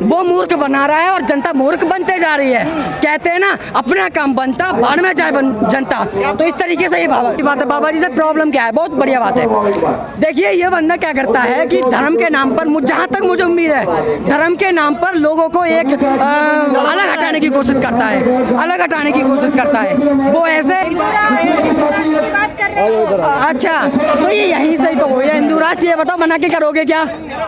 वो मूर्ख बना रहा है और जनता मूर्ख बनते जा रही है। कहते हैं ना, अपना काम बनता भाड़ में जाए जनता। तो इस तरीके से ये बात है। बाबा जी से प्रॉब्लम क्या है? बहुत बढ़िया बात है। देखिए, ये बंदा क्या करता है कि धर्म के नाम पर, जहाँ तक मुझे उम्मीद है, धर्म के नाम पर लोगों को एक अलग हटाने की कोशिश करता है, अलग हटाने की कोशिश करता है। वो ऐसे अच्छा, तो ये यहीं से ही तो हुई है हिंदू राष्ट्र। ये बताओ, बना के करोगे क्या?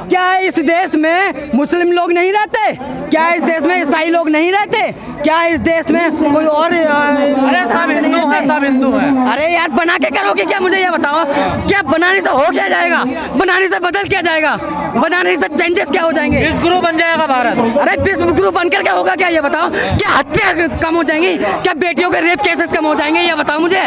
क्या इस देश में मुस्लिम लोग नहीं रहते? क्या इस देश में ईसाई लोग नहीं रहते? क्या इस देश में कोई और? अरे सब हिंदू है, सब हिंदू है। अरे यार, बना के करोगे क्या? मुझे ये बताओ, क्या बनाने से हो क्या जाएगा? बनाने से बदल क्या जाएगा? बनाने से चेंजेस क्या हो जाएंगे? विश्व गुरु बन जाएगा भारत। अरे विश्व गुरु बनकर क्या होगा? क्या ये बताओ, क्या हत्या कम हो जाएंगी? क्या बेटियों के रेप केसेस कम हो जाएंगे? ये बताओ मुझे,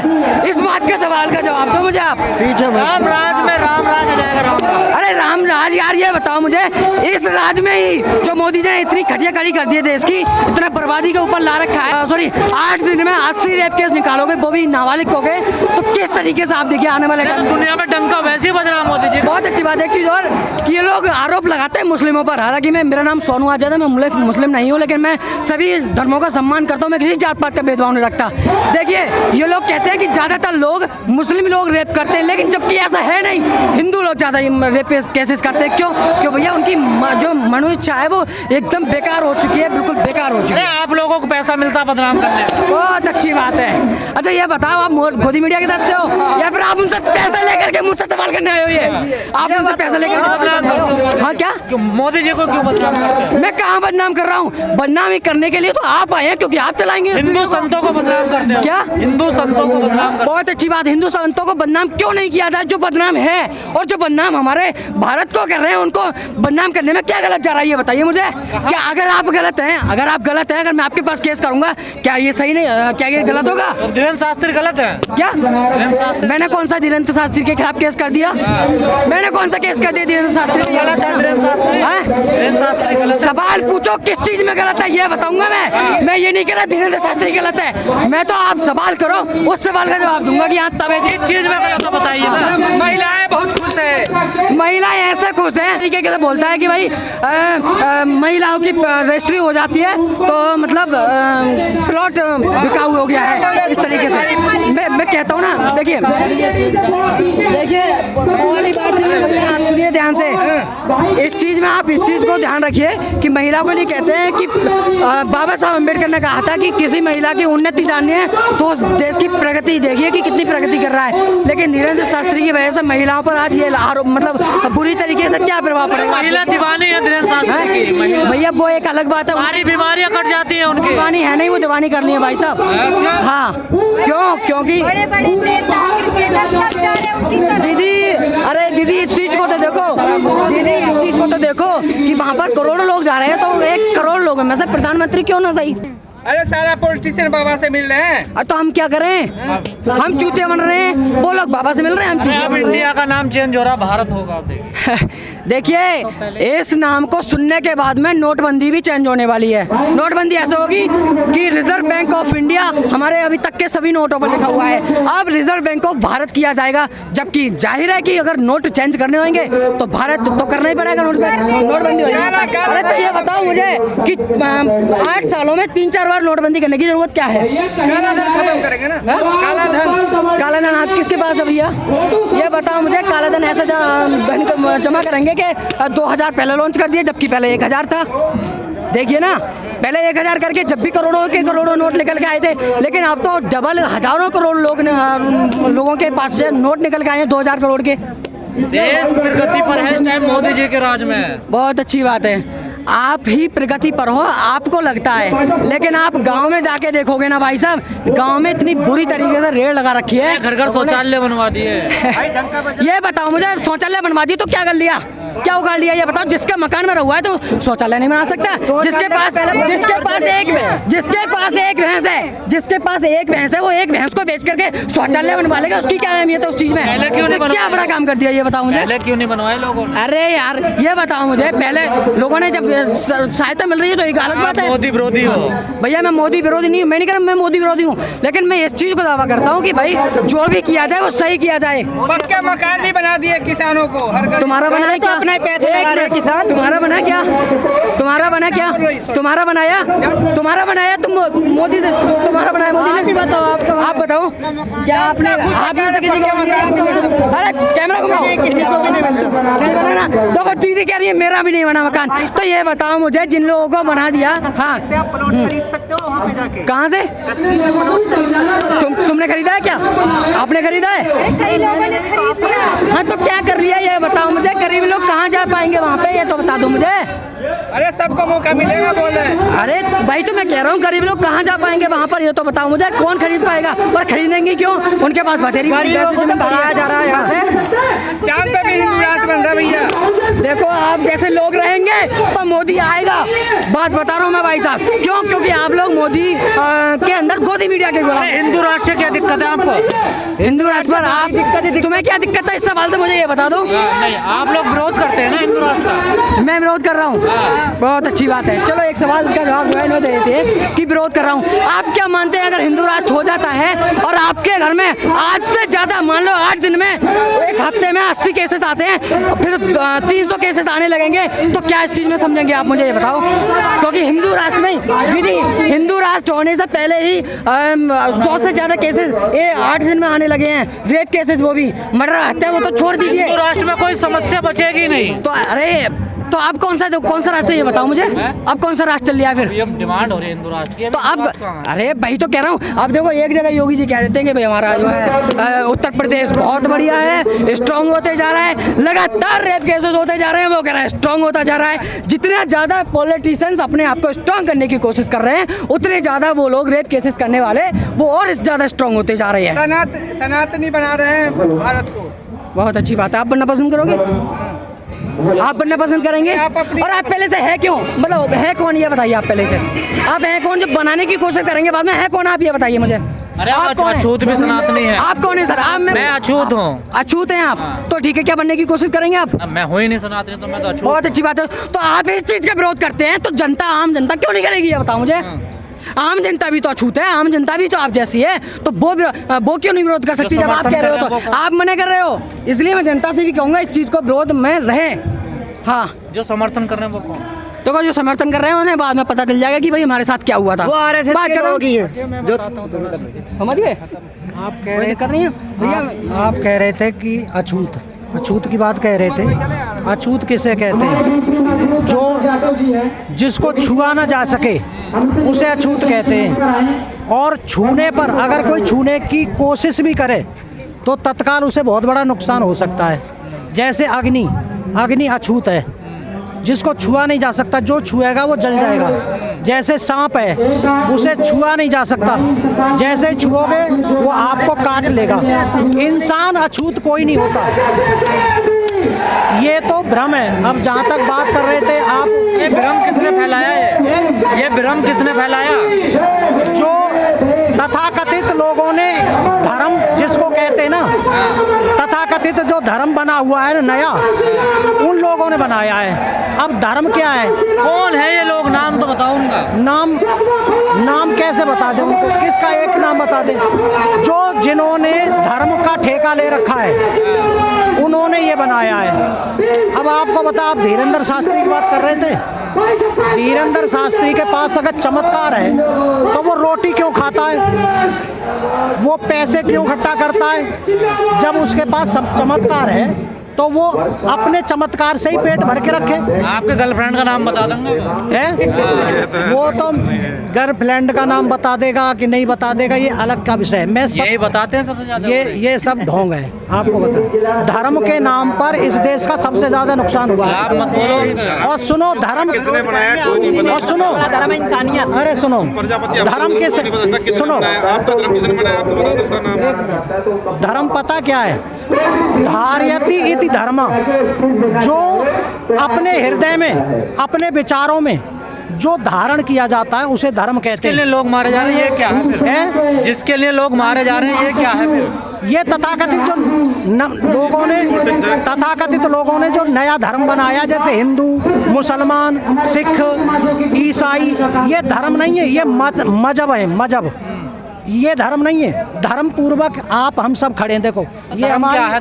इस बात के सवाल का जवाब दो मुझे आप। राम राज में राम राज आ जाएगा, राम राज। अरे राम राज यार, ये बताओ मुझे, इस राज में ही जो मोदी जी ने इतनी खटिया खड़ी कर दी है देश की, इतना बर्बादी के ऊपर ला रखा है। सॉरी, 8 दिन में 80 रेप केस निकालोगे, वो भी नाबालिग हो गए, तो किस तरीके से आप देखिए आने वाले दुनिया में डंका वैसे ही बज रहा मोदी जी। बहुत अच्छी बात है। एक चीज और कि ये लोग आरोप लगाते हैं मुस्लिमों पर। हालांकि मेरा नाम सोनू आजाद है, मैं मुस्लिम नहीं हूँ, लेकिन मैं सभी धर्मों का सम्मान करता हूँ। मैं किसी जात पात का भेदभाव नहीं रखता। देखिए, ये लोग कहते हैं कि ज्यादातर लोग मुस्लिम लोग रेप करते हैं, लेकिन जबकि ऐसा है नहीं। हिंदू लोग ज्यादा रेप केसेस करते हैं। क्यों भैया? उनकी जो मनुष्य है वो एकदम बेकार हो चुकी है, बिल्कुल बेकार हो चुकी है। आप लोगों को पैसा मिलता बदनाम करने का। बहुत अच्छी बात है। अच्छा, ये बताओ, आप गोदी मीडिया की तरफ से हो या फिर आप उनसे पैसा लेकर के मुझसे सवाल करने आए हो? ये आप उनसे पैसा लेकर? हाँ, क्या मोदी जी को क्यों बदनाम करते हैं? मैं कहाँ बदनाम कर रहा हूँ? बदनामी करने के लिए तो आप आए हैं, क्योंकि आप चलाएंगे। हिंदू संतों को बदनाम करते हैं। क्या? हिंदू संतों को बदनाम करते हैं। बहुत अच्छी बात। हिंदू संतों को बदनाम क्यों नहीं किया जाए? जो बदनाम है और जो बदनाम हमारे भारत को कर रहे हैं, उनको बदनाम करने में क्या गलत जा रहा है? ये बताइए मुझे। क्या अगर आप गलत हैं, अगर मैं आपके पास केस करूंगा, क्या ये सही नहीं? क्या ये गलत होगा? धीरेन्द्र शास्त्री गलत है क्या? धीरेन्द्र शास्त्री, मैंने कौन सा धीरेन्द्र शास्त्री के खिलाफ केस कर दिया? मैंने कौन सा केस कर दिया धीरेन्द्र शास्त्री? गलत है धीरेन्द्र शास्त्री गलत है। सवाल पूछो, किस चीज में गलत है ये बताऊंगा मैं ये नहीं कह रहा धीरेन्द्र शास्त्री गलत है। मैं तो आप सवाल करो, उस सवाल का जवाब दूंगा कि यहाँ तब इस चीज में गलत है, बताइए ना। महिलाएं बहुत खुश है, महिलाएं ऐसे खुश हैं तरीके से बोलता है कि भाई महिलाओं की रजिस्ट्री हो जाती है तो मतलब प्लॉट बिकाऊ हो गया है। इस तरीके से मैं कहता हूँ ना। देखिए वाली बात आप सुनिए ध्यान से। इस चीज में आप इस चीज को ध्यान रखिए कि महिलाओं के लिए कहते हैं कि बाबा साहब अम्बेडकर ने कहा था कि किसी महिला की उन्नति जाननी है तो उस देश की प्रगति देखिए कि कितनी प्रगति कर रहा है। लेकिन धीरेन्द्र शास्त्री की वजह से महिलाओं पर आज ये आरोप मतलब बुरी तरीके से क्या प्रभाव पड़ेगा? महिला दीवानी है धीरेन्द्र शास्त्री की। भैया वो एक अलग बात है, सारी बीमारियां कट जाती हैं उनकी। दीवानी है नहीं, वो दीवानी कर ली है भाई साहब। हाँ, क्योंकि बड़े-बड़े नेता क्रिकेटर सब जा रहे हैं उनकी तरफ। दीदी इस चीज को तो देखो, दीदी इस चीज को तो देखो कि वहाँ पर करोड़ों लोग जा रहे हैं, तो 1 करोड़ लोगों में से प्रधानमंत्री क्यों ना सही? अरे सारा पॉलिटिशियन बाबा से मिल रहे हैं। तो हम क्या करें? हम चूतिया बन रहे हैं, वो लोग बाबा से मिल रहे हैं, हम चूतिया अब बन रहे हैं। इंडिया का नाम चेंज हो रहा, भारत होगा अब देखिए इस नाम को सुनने के बाद में नोटबंदी भी चेंज होने वाली है। नोटबंदी ऐसे होगी कि रिजर्व बैंक ऑफ इंडिया, हमारे अभी तक के सभी नोटों पर लिखा हुआ है, अब रिजर्व बैंक ऑफ भारत किया जाएगा। जबकि जाहिर है कि अगर नोट चेंज करने होंगे तो भारत तो करना ही पड़ेगा, नोटबंदी हो जाएगी। अरे तो ये बताओ मुझे कि 8 सालों में 3-4 बार नोटबंदी करने की जरूरत क्या है? काला धन खत्म करेंगे ना। काला धन आप किसके पास है भैया? ये बताओ मुझे। काला धन ऐसा धन जमा करेंगे कि 2000 पहले लॉन्च कर दिए, जबकि पहले 1000 था। देखिए ना, पहले 1000 करके जब भी करोड़ों के करोड़ों नोट निकल के आए थे, लेकिन अब तो डबल हजारों करोड़ लोगों के पास से नोट निकल के आए हैं 2000 करोड़ के। देश प्रगति पर है इस टाइम मोदी जी के राज में। बहुत अच्छी बात है, आप ही प्रगति पर हो आपको लगता है, लेकिन आप गांव में जाके देखोगे ना भाई साहब, गांव में इतनी बुरी तरीके से रेड़ लगा रखी है। घर घर शौचालय बनवा दिए। ये बताओ मुझे, शौचालय बनवा दिए तो क्या कर लिया, क्या उगाड़ लिया? ये बताओ। जिसके मकान में रहुआ है तो शौचालय नहीं बना सकता। जिसके पास एक भैंस है वो एक भैंस को बेच करके शौचालय बनवा लेगा, उसकी क्या अहमियत है उस चीज में? क्या बड़ा काम कर दिया ये बताओ मुझे। पहले क्यों नहीं बनवाए लोगों ने? अरे यार ये बताओ मुझे, पहले लोगों ने जब सहायता मिल रही है तो एक अलग बात है। मोदी विरोधी हो भैया? मैं मोदी विरोधी नहीं हूँ, मैं नहीं कह रहा मैं मोदी विरोधी हूँ, लेकिन मैं इस चीज को दावा करता हूँ कि भाई जो भी किया जाए वो सही किया जाए। पक्के मकान नहीं बना दिए किसानों को। तुम्हारा बना है क्या? अपने पैसे लगा रहे किसान। तुम्हारा बना क्या? तुम्हारा बना क्या? तुम्हारा बनाया? तुम्हारा बनाया तुम मोदी से? तुम्हारा बनाया मोदी ने? बताओ, आप बताओ क्या आपने से किसी को? अरे कैमरा घुमाओ, किसी को भी नहीं बनाना। देखो दीदी कह रही है मेरा भी नहीं बना मकान। तो ये बताओ मुझे, जिन लोगों को बना दिया, हाँ खरीद सकते हो वहाँ पे जाके। कहाँ से? तुमने खरीदा है क्या? आपने खरीदा है? कई लोगों ने खरीद लिया। हाँ तो क्या कर लिया ये बताओ मुझे। गरीब लोग कहाँ जा पाएंगे वहाँ पे, ये तो बता दो मुझे। अरे सबको मौका मिलेगा बोल रहे हैं। अरे भाई तो मैं कह रहा हूँ गरीब लोग कहाँ जा पाएंगे वहाँ पर, ये तो बताओ मुझे। कौन खरीद पाएगा और खरीदेंगे क्यों? उनके पास बतेरी भराया जा रहा है यहाँ से। चांद पे भी हिंदू राष्ट्र बन रहा है भैया। देखो आप जैसे लोग रहेंगे तो मोदी आएगा। बात बता रहा हूँ मैं भाई साहब। क्यों? क्योंकि आप लोग मोदी के अंदर गोदी मीडिया के गुलाम। हिंदू राष्ट्र से क्या दिक्कत है आपको? हिंदू राष्ट्र पर आप तुम्हें क्या दिक्कत है? इस सवाल से मुझे ये बता दो। नहीं, आप लोग विरोध करते हैं ना हिंदू राष्ट्र का। मैं विरोध कर रहा हूँ, बहुत अच्छी बात है। चलो एक सवाल का जवाब जो है वो दे देते हैं कि विरोध कर रहा हूँ। आप क्या मानते हैं अगर हिंदू राष्ट्र हो जाता है और आपके घर में आज से ज्यादा, मान लो 8 दिन में, एक हफ्ते में 80 केसेस आते हैं, फिर 300 केसेस आने लगेंगे, तो क्या इस चीज में समझेंगे आप? मुझे ये बताओ। क्योंकि हिंदू राष्ट्र में दीदी, हिंदू राष्ट्र होने से पहले ही 100 से ज्यादा केसेस ये 8 दिन में आने लगे हैं। रेप केसेस, वो भी मर्डर, हत्या, वो तो छोड़ दीजिए। हिंदू राष्ट्र में कोई समस्या बचेगी नहीं। तो अरे तो आप कौन सा राष्ट्र, ये बताओ मुझे। अब कौन सा राष्ट्र चल रहा है फिर? ये डिमांड हो रही है हिंदू राष्ट्र की। तो आप, अरे भाई तो कह रहा हूँ, आप देखो एक जगह योगी जी कह देते हैं कि भाई हमारा जो है उत्तर प्रदेश बहुत बढ़िया है, स्ट्रांग होते जा रहा है, लगातार रेप केसेस होते जा रहे हैं, वो कह रहा है स्ट्रांग होता जा रहा है। जितने ज्यादा पॉलिटिशियंस अपने आप को स्ट्रांग करने की कोशिश कर रहे हैं, उतने ज्यादा वो लोग रेप केसेस करने वाले वो और ज्यादा स्ट्रांग होते जा रहे हैं। सनातनी बना रहे हैं भारत को। बहुत अच्छी बात है। आप बनना पसंद करोगे? आप बनना पसंद करेंगे? और आप पहले से है क्यों, मतलब है कौन ये बताइए। आप पहले से आप हैं कौन जो बनाने की कोशिश करेंगे बाद में? है कौन आप ये बताइए मुझे। अरे आप अछूत भी सनातनी है। आप कौन है सर? आप मैं अछूत हूँ। अछूत हैं आप? तो ठीक है, क्या बनने की कोशिश करेंगे आप? मैं हूँ ही नहीं सनातनी, तो मैं तो अछूत। बहुत अच्छी बात है। तो आप इस चीज का विरोध करते हैं तो जनता, आम जनता क्यों नहीं करेगी ये बताओ मुझे। आम जनता भी तो अछूत है, आम जनता भी तो आप जैसी है, तो वो क्यों नहीं विरोध कर सकती? जब आप कह रहे हो तो आप मना कर रहे हो, इसलिए मैं जनता से भी कहूँगा इस चीज को विरोध में रहे। हाँ, जो समर्थन कर रहे हैं वो कौन? तो जो समर्थन कर रहे हैं उन्हें बाद में पता चल जाएगा कि भाई हमारे साथ क्या हुआ था। बात कर समझ गए? आप कह कोई रहे दिक्कत नहीं है भैया। आप कह रहे थे कि अछूत की बात कह रहे थे। अछूत किसे कहते हैं? जो जिसको छुआ ना जा सके उसे अछूत कहते हैं। और छूने पर अगर कोई छूने की कोशिश भी करे तो तत्काल उसे बहुत बड़ा नुकसान हो सकता है। जैसे अग्नि अछूत है, जिसको छुआ नहीं जा सकता, जो छुएगा वो जल जाएगा। जैसे सांप है, उसे छुआ नहीं जा सकता, जैसे छुओगे वो आपको काट लेगा। इंसान अछूत कोई नहीं होता, ये तो भ्रम है। अब जहाँ तक बात कर रहे थे आप, ये भ्रम किसने फैलाया? ये भ्रम किसने फैलाया? जो तथाकथित लोगों ने धर्म जिसको कहते हैं ना, तथाकथित जो धर्म बना हुआ है ना नया, उन लोगों ने बनाया है। अब धर्म क्या है? कौन है ये लोग? नाम तो बताओ उनका। नाम कैसे बता दें उनको? किसका एक नाम बता दें? जो जिन्होंने धर्म का ठेका ले रखा है उन्होंने ये बनाया है। अब आपको बता, आप धीरेन्द्र शास्त्री की बात कर रहे थे। धीरेन्द्र शास्त्री के पास अगर चमत्कार है तो वो रोटी क्यों खाता है? वो पैसे क्यों इकट्ठा करता है? जब उसके पास सब चमत्कार है तो वो अपने चमत्कार से ही पेट भर के रखे। आपके गर्लफ्रेंड का नाम बता दूंगा है? वो तो गर्लफ्रेंड का नाम बता देगा कि नहीं बता देगा, ये अलग का विषय है। मैं यही बताते हैं सबसे ज्यादा। ये सब ढोंग है। आपको बता, धर्म के नाम पर इस देश का सबसे ज्यादा नुकसान हुआ आप मत बोलो। है। और सुनो, धर्म किसने बनाया कोई नहीं बता। और सुनो, धर्म इंसानियत। अरे सुनो, प्रजापति धर्म के सुनो, आपका धर्म किसने बनाया? आपको बता दो उसका नाम। धर्म पता क्या है? धारयति इति धर्म। जो अपने हृदय में, अपने विचारों में जो धारण किया जाता है उसे धर्म कहते जिसके हैं। लिए लोग मारे जा रहे हैं ये क्या है फिर? है? जिसके लिए लोग मारे जा रहे हैं ये क्या है फिर? ये तथाकथित लोगों ने जो नया धर्म बनाया, जैसे हिंदू, मुसलमान, सिख, ईसाई, ये धर्म नहीं है, ये मजहब है। मजहब, ये धर्म नहीं है। धर्म पूर्वक आप हम सब खड़े हैं। देखो ये धर्म क्या है?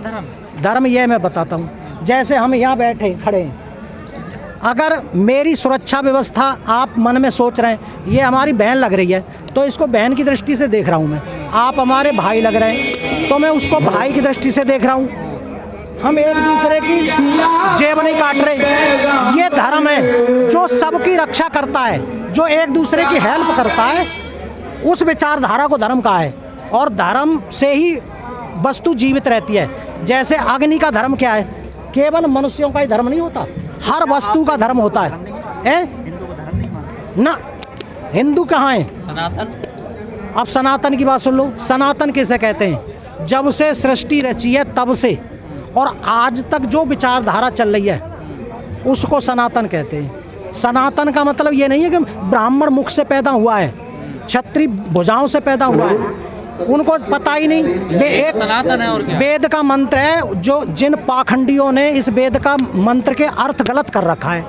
धर्म ये मैं बताता हूँ। जैसे हम यहाँ बैठे खड़े हैं, अगर मेरी सुरक्षा व्यवस्था आप मन में सोच रहे हैं ये हमारी बहन लग रही है तो इसको बहन की दृष्टि से देख रहा हूँ मैं, आप हमारे भाई लग रहे हैं तो मैं उसको भाई की दृष्टि से देख रहा हूँ। हम एक दूसरे की जेब नहीं काट रहे। ये धर्म है जो सबकी रक्षा करता है, जो एक दूसरे की हेल्प करता है, उस विचारधारा को धर्म कहा है। और धर्म से ही वस्तु जीवित रहती है। जैसे अग्नि का धर्म क्या है, केवल मनुष्यों का ही धर्म नहीं होता, हर वस्तु का धर्म होता है। ना हिंदू कहाँ है? सनातन। अब सनातन की बात सुन लो। सनातन किसे कहते हैं? जब से सृष्टि रची है तब से और आज तक जो विचारधारा चल रही है उसको सनातन कहते हैं। सनातन का मतलब ये नहीं है कि ब्राह्मण मुख से पैदा हुआ है, क्षत्रिय भुजाओं से पैदा हुआ है, उनको पता ही नहीं। एक सनातन है और क्या? वेद का मंत्र है जो जिन पाखंडियों ने इस वेद का मंत्र के अर्थ गलत कर रखा है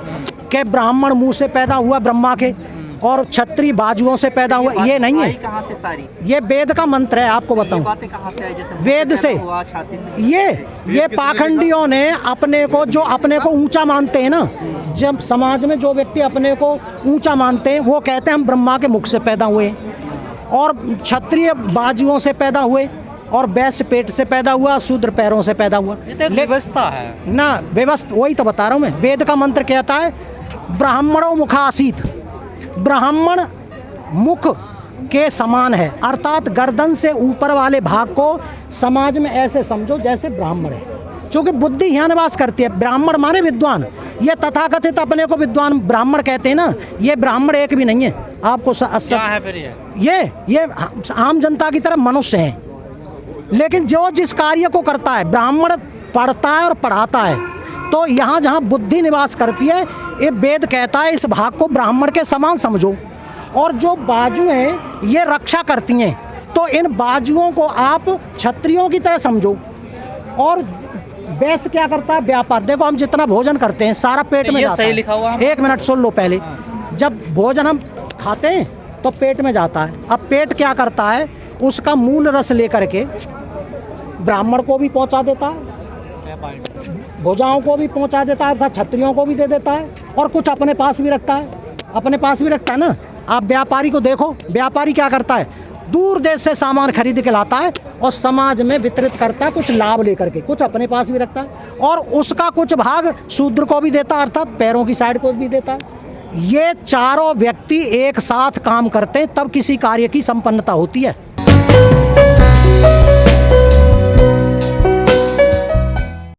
कि ब्राह्मण मुंह से पैदा हुआ ब्रह्मा के और क्षत्रिय बाजुओं से पैदा हुआ, ये नहीं है। कहाँ से सारी ये वेद का मंत्र है, आपको बताऊं। बातें कहाँ से आई? जैसे वेद से। ये पाखंडियों ने अपने को, जो अपने को ऊंचा मानते हैं ना, जब समाज में जो व्यक्ति अपने को ऊंचा मानते हैं वो कहते हैं हम ब्रह्मा के मुख से पैदा हुए और क्षत्रिय बाजुओं से पैदा हुए और वैश्य पेट से पैदा हुआ, शूद्र पैरों से पैदा हुआ। ये तो एक व्यवस्था है ना, व्यवस्था वही तो बता रहा हूँ मैं। वेद का मंत्र कहता है ब्राह्मणों मुखासीत, ब्राह्मण मुख के समान है, अर्थात गर्दन से ऊपर वाले भाग को समाज में ऐसे समझो जैसे ब्राह्मण है, क्योंकि बुद्धि यहाँ निवास करती है। ब्राह्मण माने विद्वान। ये तथाकथित अपने को विद्वान ब्राह्मण कहते हैं ना, ये ब्राह्मण एक भी नहीं है। आपको क्या है फिर ये आम जनता की तरह मनुष्य है, लेकिन जो जिस कार्य को करता है, ब्राह्मण पढ़ता है और पढ़ाता है, तो यहाँ जहाँ बुद्धि निवास करती है ये वेद कहता है इस भाग को ब्राह्मण के समान समझो। और जो बाजू हैं ये रक्षा करती हैं, तो इन बाजुओं को आप क्षत्रियों की तरह समझो। और वैश्य क्या करता है? व्यापार। देखो हम जितना भोजन करते हैं सारा पेट में ये जाता सही है। लिखा हुआ है। एक मिनट सुन लो पहले। जब भोजन हम खाते हैं तो पेट में जाता है। अब पेट क्या करता है? उसका मूल रस लेकर के ब्राह्मण को भी पहुंचा देता है, भुजाओं को भी पहुंचा देता है, अर्थात क्षत्रियों को भी दे देता है, और कुछ अपने पास भी रखता है। अपने पास भी रखता है ना। आप व्यापारी को देखो, व्यापारी क्या करता है? दूर देश से सामान खरीद के लाता है और समाज में वितरित करता है, कुछ लाभ लेकर के, कुछ अपने पास भी रखता है और उसका कुछ भाग शूद्र को भी देता है, अर्थात पैरों की साइड को भी देता है। ये चारों व्यक्ति एक साथ काम करते हैं तब किसी कार्य की संपन्नता होती है।